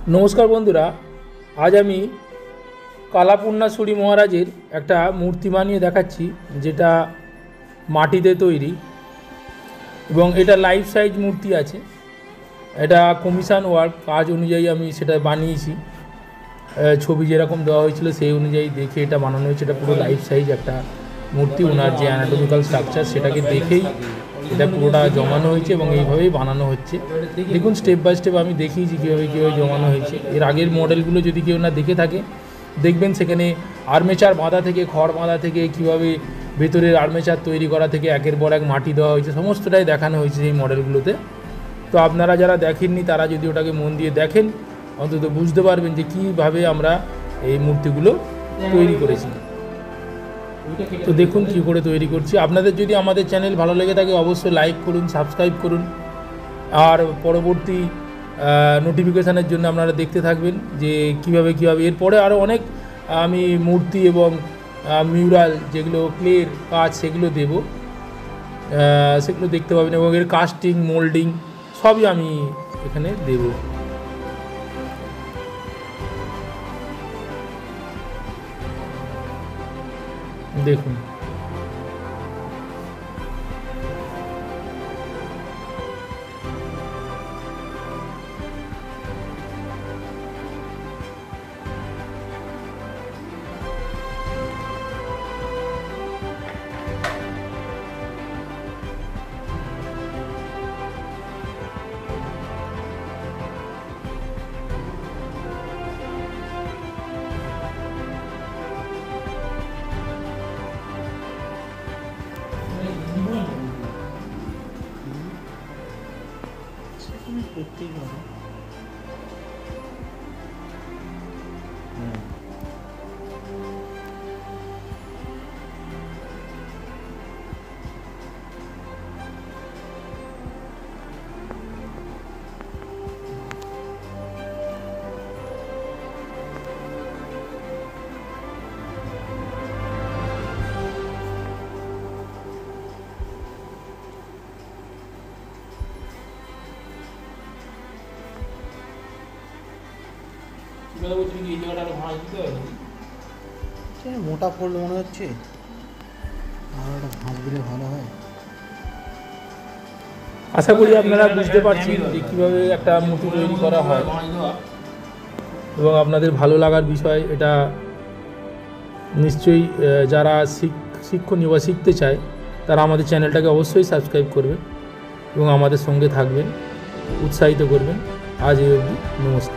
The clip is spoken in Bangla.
नमस्कार बंधुरा आज आमी कालापूर्णासुरी महाराजेर एक मूर्ति बानिये देखाচ্ছি जेटा माटीते तैरी एबं एटा लाइफ साइज मूर्ति आछे। एटा कमिशन वार्क काज अनुयायी आमी सेटा बानिয়েছি। छवि जेरकम देওয়া হয়েছিল সেই অনুযায়ী দেখে এটা বানানো হয়েছে। এটা পুরো লাইফ সাইজ একটা মূর্তি। ওনার যে অ্যানাটমিক্যাল স্ট্রাকচার সেটাকে দেখেই এটা পুরোটা জমানো হয়েছে এবং এইভাবেই বানানো হচ্ছে। দেখুন স্টেপ বাই স্টেপ আমি দেখিয়েছি কীভাবে জমানো হয়েছে। এর আগের মডেলগুলো যদি কেউ না দেখে থাকে দেখবেন সেখানে আর্মেচার বাঁধা থেকে খড় বাঁধা থেকে কীভাবে ভেতরের আর্মেচার তৈরি করা থেকে একের পর এক মাটি দেওয়া হয়েছে, সমস্তটাই দেখানো হয়েছে এই মডেলগুলোতে। তো আপনারা যারা দেখেননি তারা যদি ওটাকে মন দিয়ে দেখেন অন্তত বুঝতে পারবেন যে কীভাবে আমরা এই মূর্তিগুলো তৈরি করেছি। তো দেখুন কী করে তৈরি করছি। আপনাদের যদি আমাদের চ্যানেল ভালো লেগে থাকে অবশ্যই লাইক করুন, সাবস্ক্রাইব করুন, আর পরবর্তী নোটিফিকেশানের জন্য আপনারা দেখতে থাকবেন যে কীভাবে এরপরে আরও অনেক আমি মূর্তি এবং মিউরাল যেগুলো ক্লের কাজ সেগুলো দেব, সেগুলো দেখতে পাবেন এবং এর কাস্টিং মোল্ডিং সবই আমি এখানে দেব। দেখুন করতেই হবে। মোটা ফোল্ড মনে হচ্ছে, ভাঁজ দিলে ভালো হয়। আশা করি আপনারা বুঝতে পারছেন যে কীভাবে একটা মূর্তি তৈরি করা হয় এবং আপনাদের ভালো লাগার বিষয় এটা। নিশ্চয়ই যারা শিক্ষণীয় বা শিখতে চায় তারা আমাদের চ্যানেলটাকে অবশ্যই সাবস্ক্রাইব করবেন এবং আমাদের সঙ্গে থাকবেন, উৎসাহিত করবেন। আজ এই অবধি, নমস্কার।